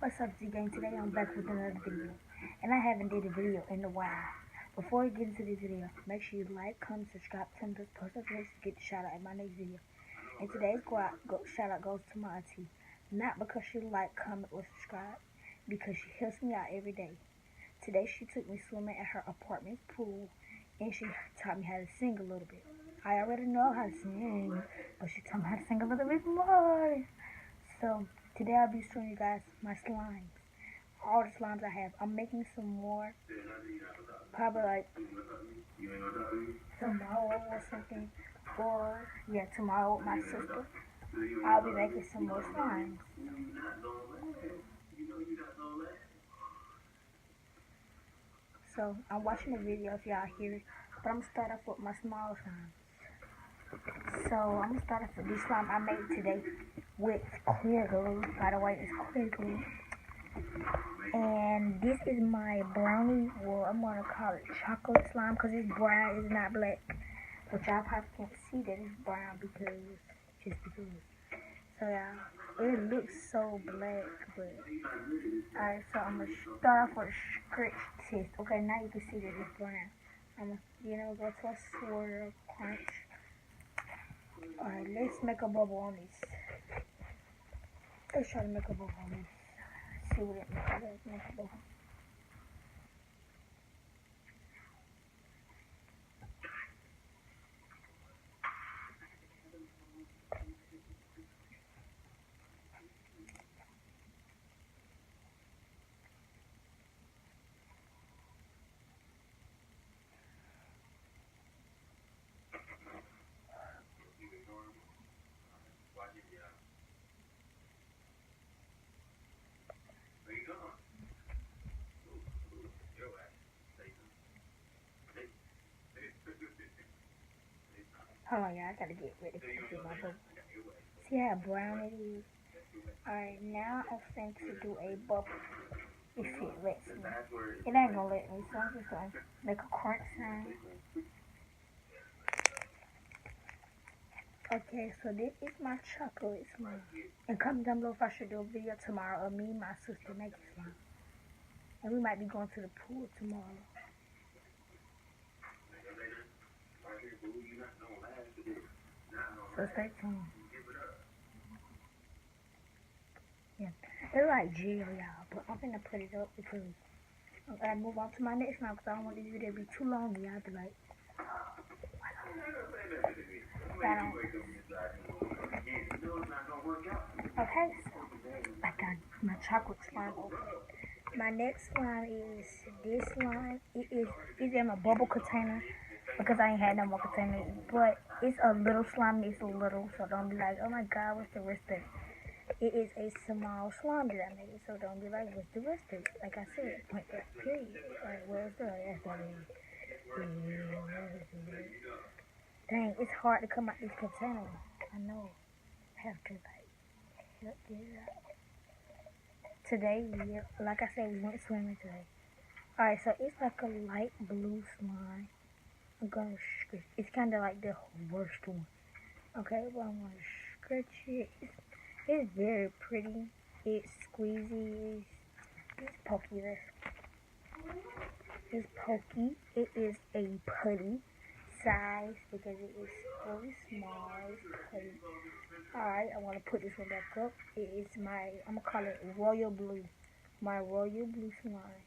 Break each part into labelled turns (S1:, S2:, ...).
S1: What's up, Z Gang? Today I'm back with another video, and I haven't did a video in a while. Before we get into this video, make sure you like, comment, subscribe, turn those post notifications to get the shout out in my next video. And today's shout out goes to my auntie, not because she like, comment, or subscribe, because she helps me out every day. Today she took me swimming at her apartment's pool, and she taught me how to sing a little bit. I already know how to sing, but she taught me how to sing a little bit more. So today I'll be showing you guys my slimes. All the slimes I have. I'm making some more. Probably like tomorrow or something. Or yeah, tomorrow with my sister. I'll be making some more slimes. So I'm watching the video if y'all hear it. But I'm gonna start off with my small slime. So I'm gonna start off with this slime I made today with clear glue. By the way, it's clear glue. And this is my brownie, well, I'm gonna call it chocolate slime because it's brown, it's not black. Which y'all probably can't see that it's brown just because. So yeah, it looks so black, but alright, so I'm gonna start off with a scratch test. Okay, now you can see that it's brown. I'm gonna, go to a swirl crunch. Alright, let's make a bubble on this. Let's try to make a bubble on this. See what it makes. Let's make a bubble. Hold on, y'all. I gotta get ready to do my bubble. See how brown it is? Alright, now I'm going to do a bubble. If it lets me. It ain't gonna let me, so I'm just gonna make a crunch sound. Okay, so this is my chocolate slime. And comment down below if I should do a video tomorrow of me and my sister making slime. And we might be going to the pool tomorrow. So stay tuned. Yeah, it's like gel, y'all, but I'm gonna put it up because I gotta move on to my next one because I don't want this video to be too long. Y'all be like, okay, so I got my chocolate slime open. My next slime is this slime. It's in a bubble container because I ain't had no more containers. But it's a little slime. It's a little, so don't be like, oh my god, what's the rest of it? It is a small slime that I made, so don't be like, what's the rest of it? Like I said, point that period. Like, where's the rest of it? Dang, it's hard to come out this container. I know. I have to like help this out. Today, like I said, we went swimming today. Alright, so it's like a light blue slime. I'm gonna scratch. It's kind of like the worst one. Okay, but I'm gonna scratch it. It's very pretty. It's squeezy. It's pokey. It's pokey. It is a putty size because it is really small. It's putty. Alright, I want to put this one back up. It is my, I'm going to call it royal blue. My royal blue slime.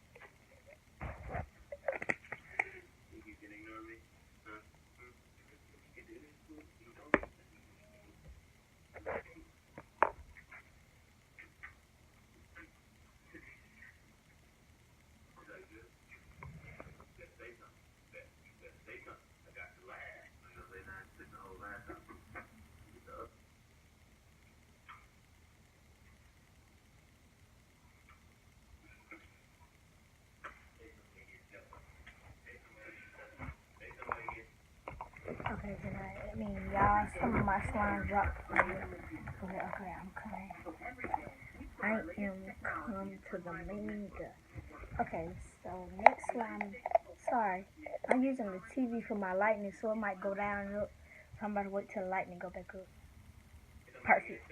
S1: Okay, so I mean, y'all, some of my slime dropped. Okay, I'm coming. I am coming to the main duck. Okay, so next slime. Sorry, I'm using the TV for my lightning, so it might go down and up. So I'm about to wait till the lightning go back up. Perfect.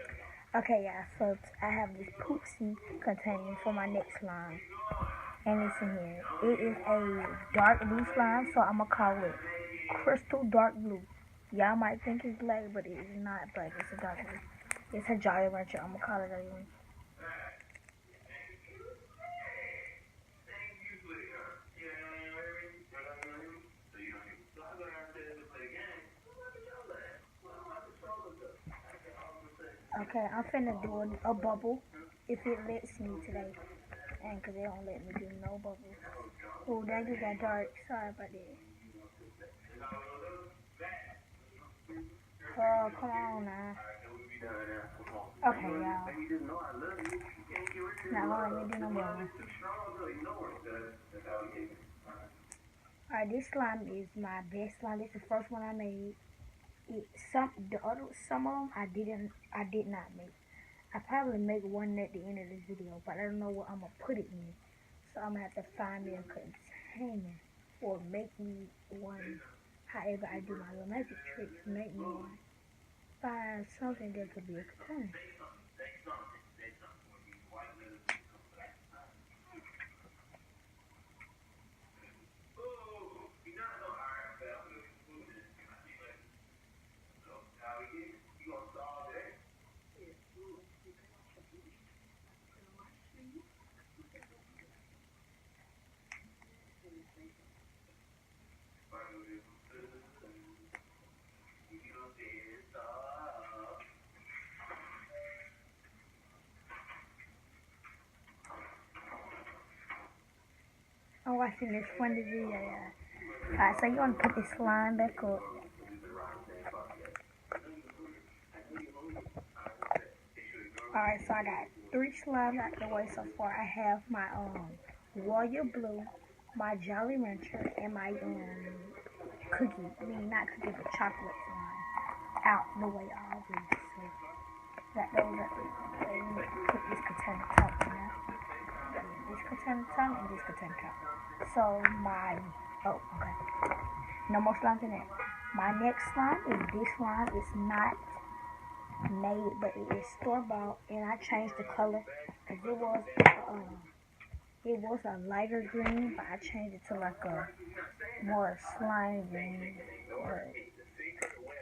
S1: Okay, yeah, so I have this Poopsie container for my next slime. And it's in here. It is a dark blue slime, so I'm gonna call it Crystal Dark Blue. Y'all might think it's black, but it is not black. It's a dark blue. It's a Jolly Rancher. I'm gonna call it that one. Okay, I'm finna do a bubble if it lets me today. And cause they don't let me do no bubbles. Oh, that just got dark. Sorry about that. Oh, come on now. Okay, y'all. Not gonna let me do no bubble. Alright, this slime is my best slime. This is the first one I made. Some of them I did not make. I probably make one at the end of this video, but I don't know what I'm gonna put it in. So I'm gonna have to find me a container or make me one. However I do my little magic tricks, make me one. Find something that could be a container. I'm watching this funny video, yeah. Alright, so you want to put this slime back up. Alright, so I got 3 slimes out the way so far. I have my Royal Blue, my Jolly Rancher, and my cookie. I mean, not cookie, but chocolate slime out the way already. So that those are put this container top in there. This container top and this container top. So okay. No more slimes in there. My next slime is this slime. It's not made, but it is store-bought, and I changed the color because it was a lighter green, but I changed it to like a more slime green.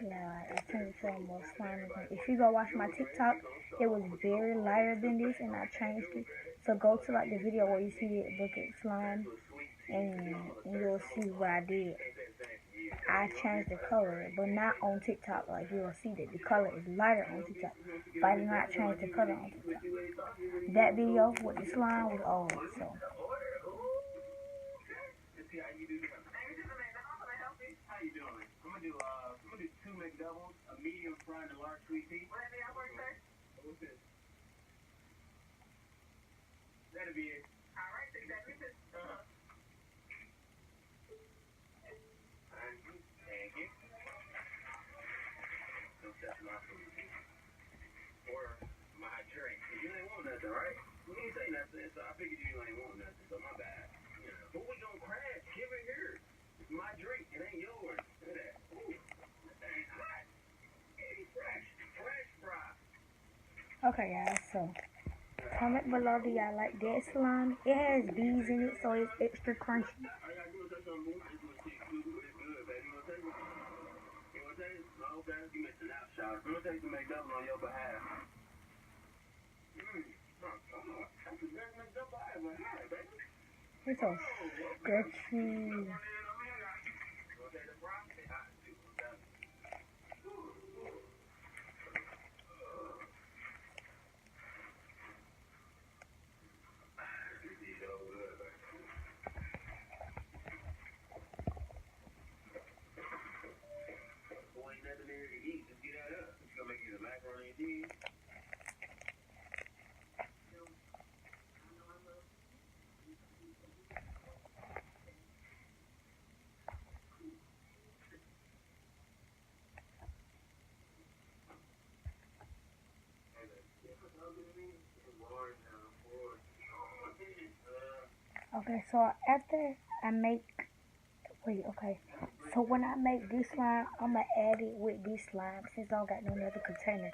S1: Yeah, I changed it to a more slime green. If you go watch my TikTok, it was very lighter than this, and I changed it. So go to like the video where you see the bucket slime, and you'll see what I did. I changed the color, but not on TikTok. Like you'll see that the color is lighter on TikTok, but I did not change the color on TikTok. That video with the slime was old, so. That'll be it. All right, take that with us. Thank you. Don't touch my food. Or my drink. You ain't want nothing, right? You ain't say nothing, so I figured you ain't want nothing, so my bad. You know. But we gonna crash. Give it here. It's my drink. It ain't yours. Look at that. Ooh. That ain't hot. It's fresh. Fresh fry. Okay, guys, so comment below, do y'all like that slime? It has bees in it, so it's extra crunchy. I'm gonna take some McDouble on your behalf. It's so stretchy. Okay, so after I make, okay. So when I make this slime, I'm gonna add it with this slime since I don't got no other container.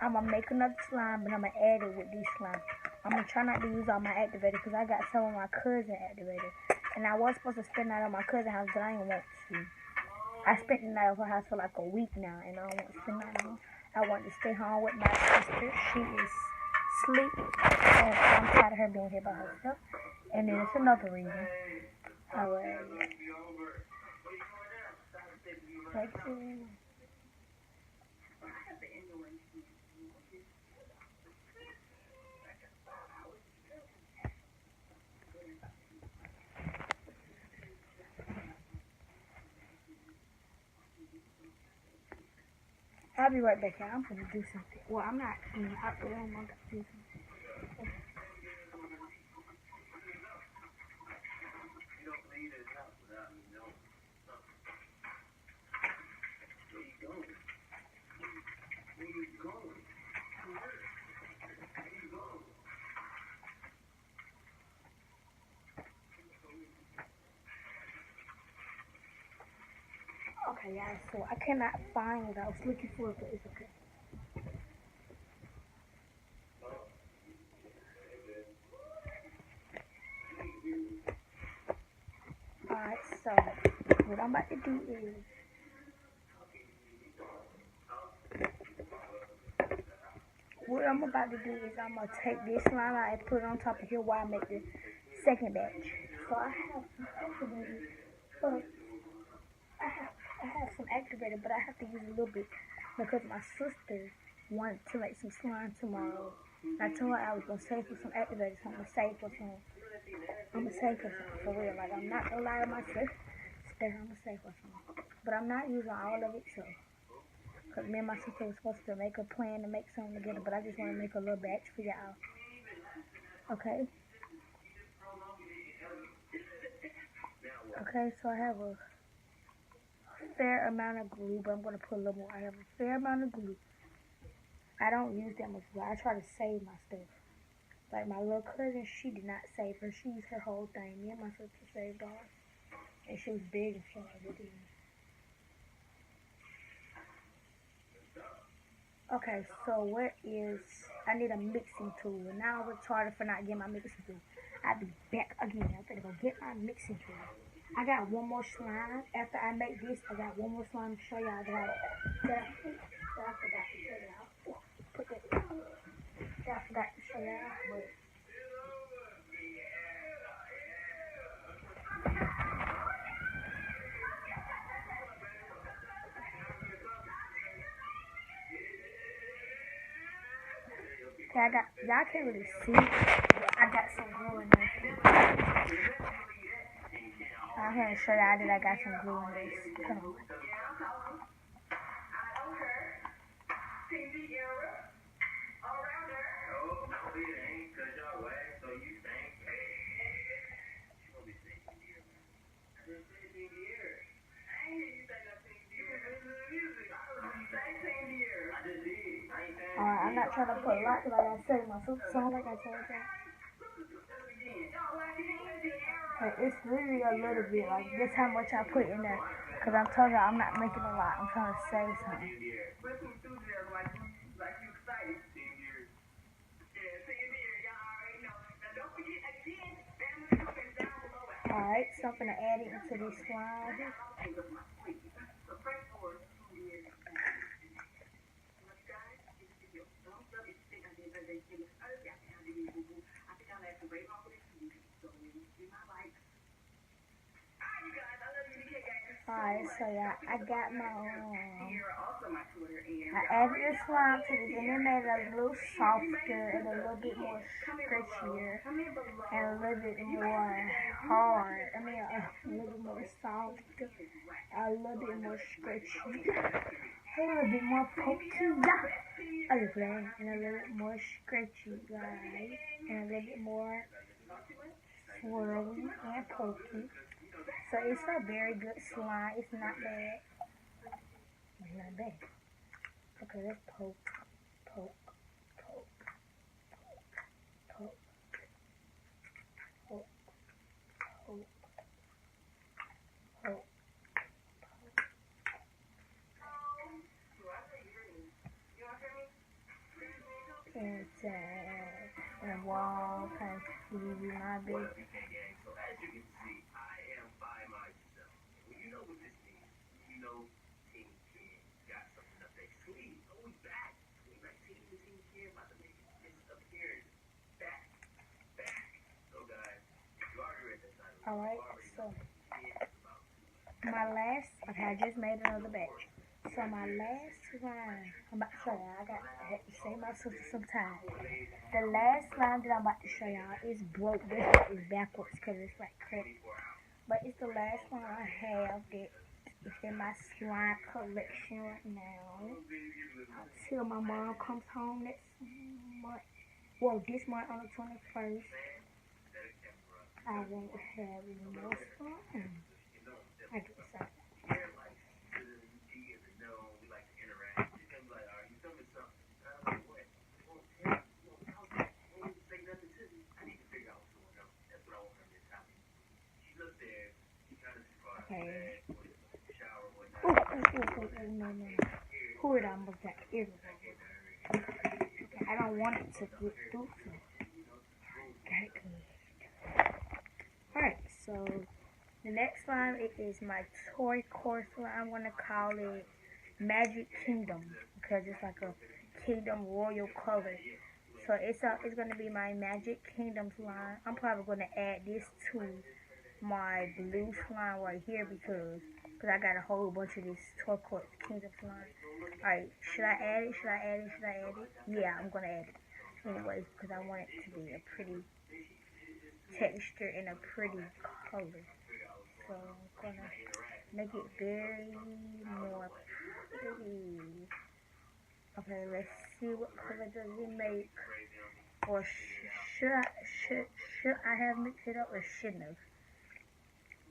S1: I'm gonna make another slime, but I'm gonna add it with these slime. I'm gonna try not to use all my activators because I got some of my cousin activators. And I was supposed to spend that at my cousin's house, but I didn't want to. I spent the night at her house for like a week now, and I don't want to spend that on. I want to stay home with my sister. She is asleep, and I'm tired of her being here by herself. And then it's another reason. Alright. I'll be right back, y'all. I'm gonna do something. Well, I'm not out the room. I'm gonna do something. Okay, yeah, so I cannot find what I was looking for, but it's okay. Alright, so what I'm about to do is I'm gonna take this slime out and put it on top of here while I make the second batch. So I have some activated, but I have some activated, but I have to use a little bit because my sister wanted to make some slime tomorrow. I told her I was gonna save for some activators, so I'm gonna save for some. For real. Like, I'm not gonna lie to myself. I'm gonna save for some, but I'm not using all of it. So, cause me and my sister were supposed to make a plan to make something together, but I just want to make a little batch for y'all. Okay. Okay, so I have a fair amount of glue, but I'm going to put a little more. I have a fair amount of glue. I don't use that much glue. I try to save my stuff. Like my little cousin, she did not save her. She used her whole thing. Me and my sister saved ours. And she was big and she had everything. Okay, so I need a mixing tool. Now I'm retarded for not getting my mixing tool. I'll be back again. I'm gonna go get my mixing tool. I got one more slime. After I make this, I got one more slime to show y'all that I forgot to show y'all. Put that down. I forgot to show y'all, but okay, y'all can't really see, but I got some glue in there. I'm here to show y'all that I got some glue in this. Come on. Alright, I'm not trying to put a lot like I said in my super song, like I told you. Like, it's really a little bit, like, this how much I put in there. Because I'm telling you, I'm not making a lot. I'm trying to save something. Alright, so I'm going to add it into this slime. Alright, so yeah, I got my I added the slime to this and it made it a little softer and a little bit more stretchier and a little bit more hard. I mean, a little bit more soft, a little bit more stretchy, a little bit more pokey, and a little bit more stretchy, guys, and a little bit more swirly and pokey. So it's a very good slime. It's not bad. It's not bad. Okay, let's poke, poke, poke, poke, poke, poke, poke, poke. TV, my baby. Alright, so my last, okay, I just made another batch. So my last slime, I'm about to show y'all. I had to save my sister some time. The last slime that I'm about to show y'all is broke. This one is backwards because it's like crazy. But it's the last one I have that is in my slime collection right now. Until my mom comes home next month. Well, this month on the 21st. I won't have any more slime. I get excited. Okay. No. Who did I almost got everywhere? Okay, I don't want it to get through. Got it good. Alright, so the next slime is my toy core slime. I'm gonna call it Magic Kingdom because it's like a kingdom royal color. So it's gonna be my Magic Kingdom slime. I'm probably gonna add this to my blue slime right here because I got a whole bunch of this turquoise kingdom slime. Alright, should I add it? Yeah, I'm gonna add it. Anyways, because I want it to be a pretty texture and a pretty color. So I'm gonna make it very more pretty. Okay, let's see what color does it make. Or should I have mixed it up or shouldn't have?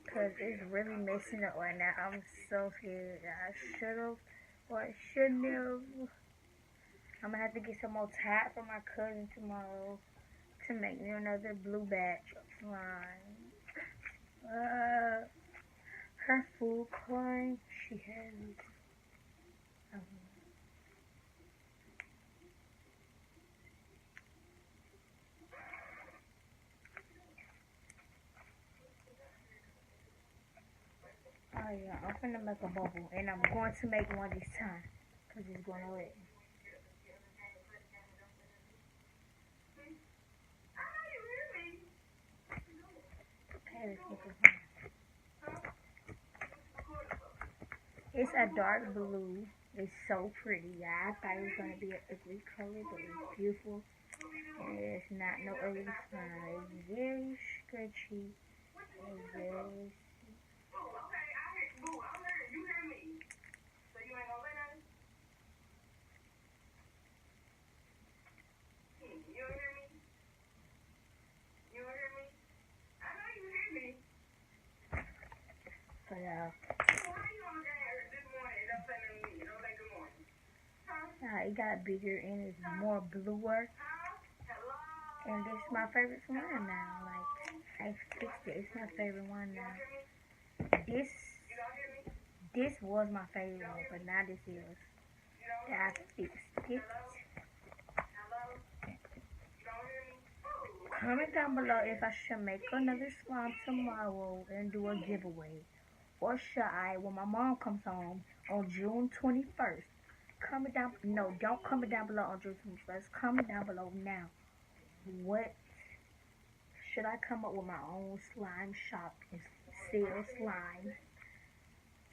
S1: Because it's really messing up right now. I'm so scared. I should have or I shouldn't have. I'm gonna have to get some more tap from my cousin tomorrow to make me another blue batch of slime. Her food coloring, she has. Oh yeah, I'm finna make a bubble, and I'm going to make one this time, cause it's gonna let me. Okay, let's make it. It's a dark blue. It's so pretty. Yeah, I thought it was gonna be an ugly color, but it's beautiful. And it's not no ugly slime. It's very stretchy. And very. So yeah. It got bigger and it's more bluer. And this is my favorite slime now. Like, I fixed it. It's my favorite one now. This was my favorite one, but now this is. I fixed it. Comment down below if I should make another slime tomorrow and do a giveaway. Or should I when my mom comes home on June 21st? Comment down, no, don't comment down below on June 21st. Comment down below now. What should I come up with my own slime shop and sell slime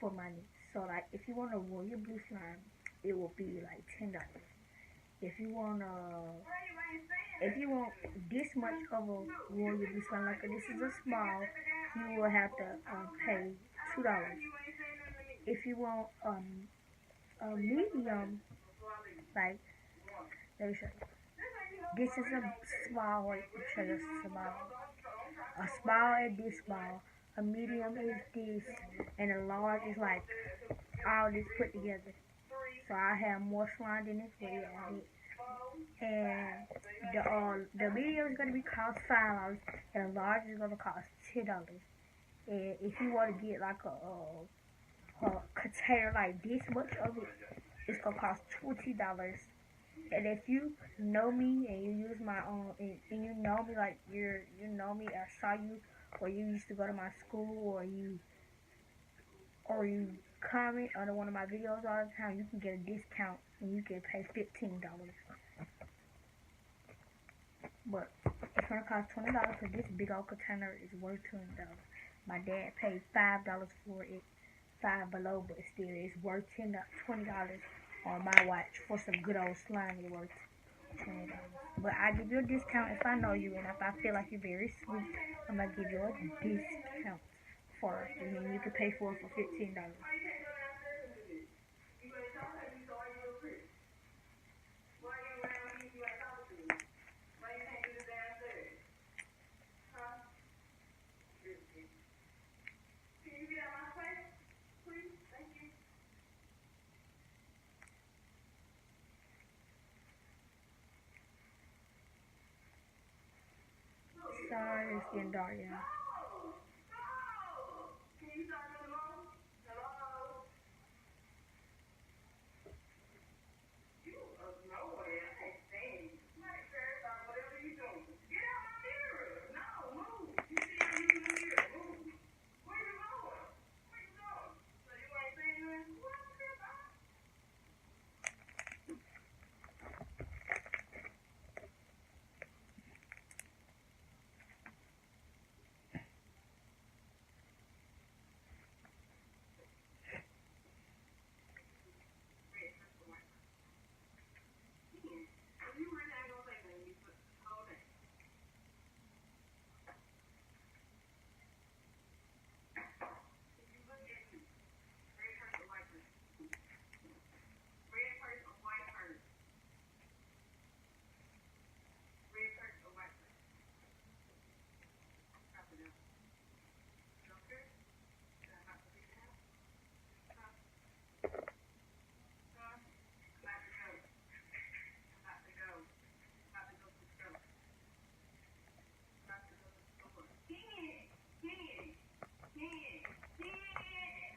S1: for money? So like, if you want a royal blue slime, it will be like $10. If you want this much of a royal blue slime, like this is a small, you will have to pay $2. If you want a medium, like, let me show you. This is a small, wait, let me show you a small. A small is this small, a medium is this, and a large is like all this put together. So I have more slime than this video added. And the medium is gonna be cost $5, and the large is gonna cost $10. And if you want to get like a container like this much of it, it's gonna cost $20. And if you know me and you use my and you know me like you know me, I saw you, or you used to go to my school, or you comment on one of my videos all the time, you can get a discount and you can pay $15. But it's gonna cost $20 because this big old container is worth $20. My dad paid $5 for it, five below, but still it's worth $20 on my watch for some good old slime. It's worth $20. But I give you a discount if I know you, and if I feel like you're very sweet, I'm gonna give you a discount for it, and then you can pay for it for $15. Sorry, it's getting dark, yeah.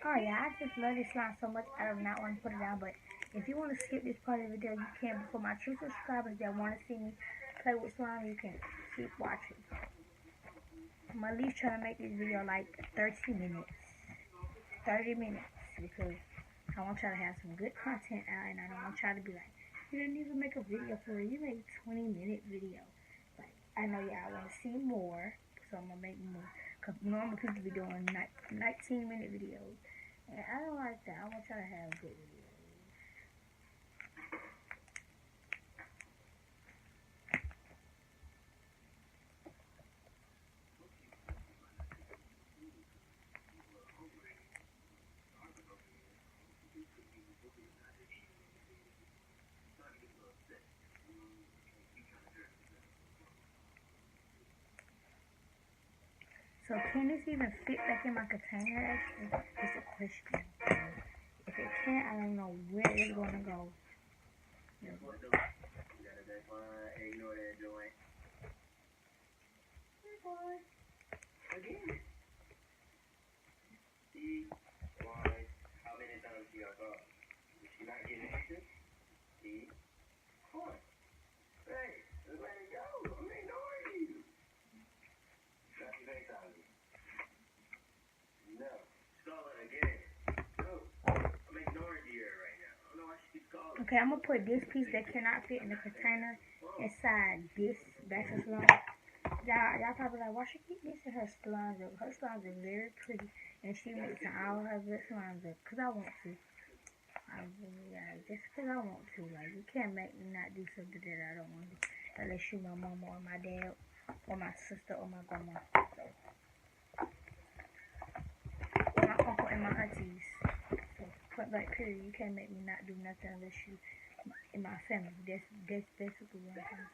S1: Oh yeah, I just love this slime so much. I do not want to put it down, but if you want to skip this part of the video, you can. But for my true subscribers that want to see me play with slime, you can keep watching. I'm at least trying to make this video like 30 minutes. 30 minutes, because I want y'all to have some good content out, and I don't want y'all to be like, you didn't even make a video for it. You made a 20-minute video. Like, I know y'all want to see more, so I'm going to make more. Because normally people be doing 19-minute videos. And I don't like that. I want y'all to have good videos. So can this even fit back in my container? Actually, it's a question. If it can't, I don't know where it's gonna go. Okay, I'm gonna put this piece that cannot fit in the container inside this batch of slime. Y'all probably like, why she keep mixing her slimes up? Her slimes are very pretty, and she mixing all her good slimes up. Cause I want to. Just cause I want to. Like, you can't make me not do something that I don't want to do. Unless you my mama or my dad or my sister or my grandma. Or my uncle and my aunties. But like, period, you can't make me not do nothing unless you in my family. That's basically what I'm saying.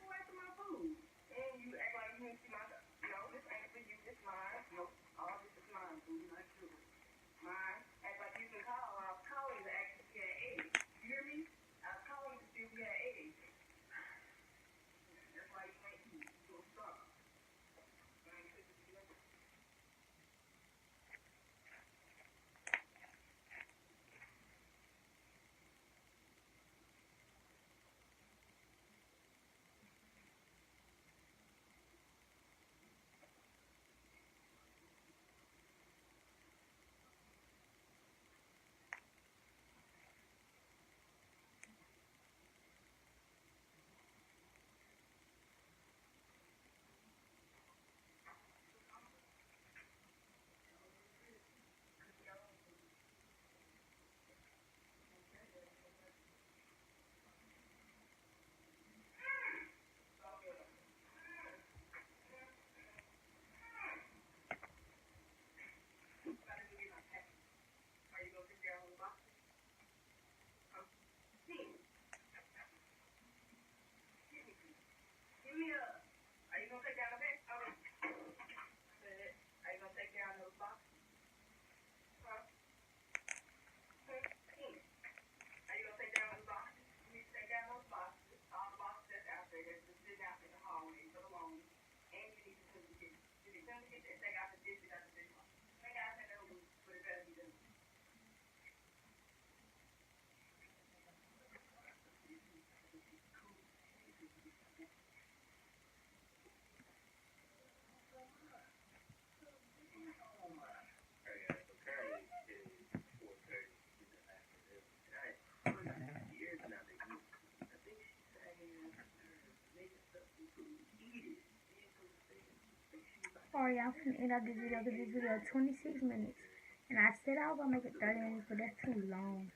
S1: Alright, I'm finna end out this video because this video is 26 minutes. And I said I was gonna make it 30 minutes, but that's too long.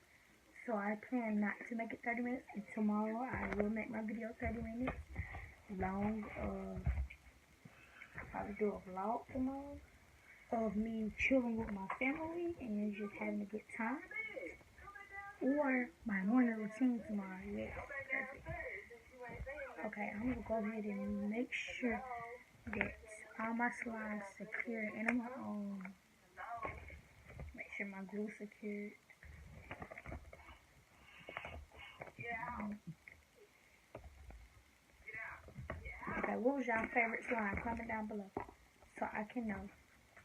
S1: So I plan not to make it 30 minutes. And tomorrow I will make my video 30 minutes long. I'll probably do a vlog tomorrow of me chilling with my family and just having a good time. Or my morning routine tomorrow. Yes, perfect. Okay, I'm gonna go ahead and make sure that all my slides secure, and I'm gonna make sure my glue secured. Okay, what was y'all favorite slime? Comment down below so I can know,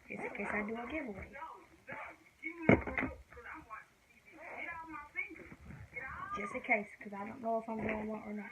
S1: just in case I do a giveaway. Just in case, because I don't know if I'm doing one or not.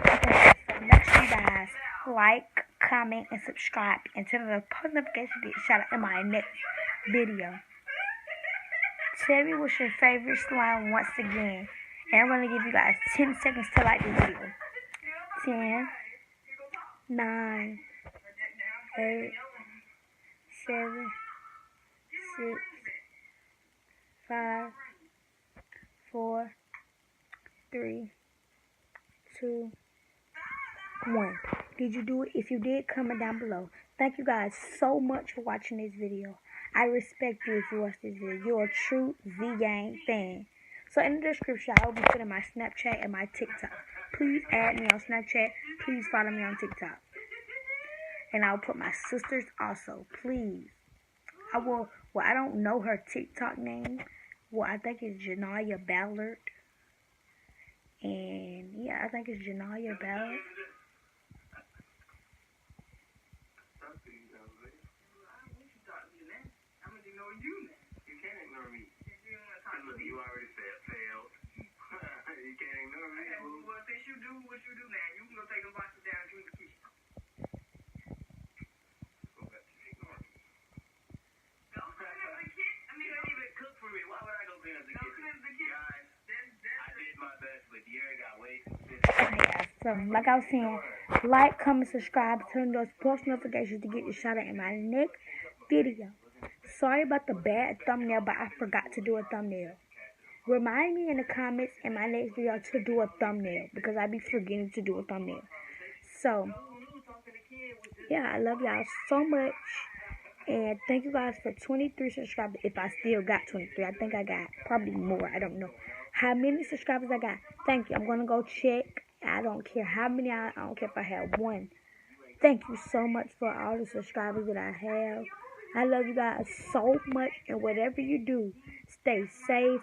S1: Okay, so make sure you guys like, comment, and subscribe, and turn on the post notification to get shout out in my next video. Tell me what's your favorite slime once again, and I'm gonna give you guys 10 seconds to like the video. 10, 9, 8, 7, 6, 5, 4, 3, 2, 1. Did you do it? If you did, comment down below. Thank you guys so much for watching this video. I respect you if you watch this video. You're a true Z-Gang fan. So in the description, I will be putting my Snapchat and my TikTok. Please add me on Snapchat. Please follow me on TikTok. And I'll put my sisters also. Please. I don't know her TikTok name. Well, I think it's Janaya Ballard. And yeah, I think it's Janaya Ballard.
S2: You already failed. You can't ignore me. Well, since you do what you do now, you can go take them boxes down and clean the kitchen. Go back to ignore me. Don't clean up the kitchen. I mean, don't even cook for me. Why would I go clean up the kitchen? Don't clean up the kitchen. Guys, I did my best, but De'Aaron got way too busy.
S1: Okay, guys. So, like I was saying, like, comment, subscribe, turn those post notifications to get your shout out in my next video. Sorry about the bad thumbnail, but I forgot to do a thumbnail. Remind me in the comments in my next video to do a thumbnail, because I be forgetting to do a thumbnail. So, yeah, I love y'all so much. And thank you guys for 23 subscribers. If I still got 23, I think I got probably more. I don't know how many subscribers I got. Thank you. I'm going to go check. I don't care how many. I don't care if I have one. Thank you so much for all the subscribers that I have. I love you guys so much. And whatever you do, stay safe.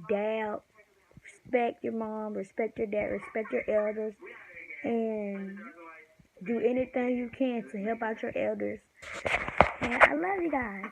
S1: Dad, respect your mom, respect your dad, respect your elders, and do anything you can to help out your elders. And I love you guys.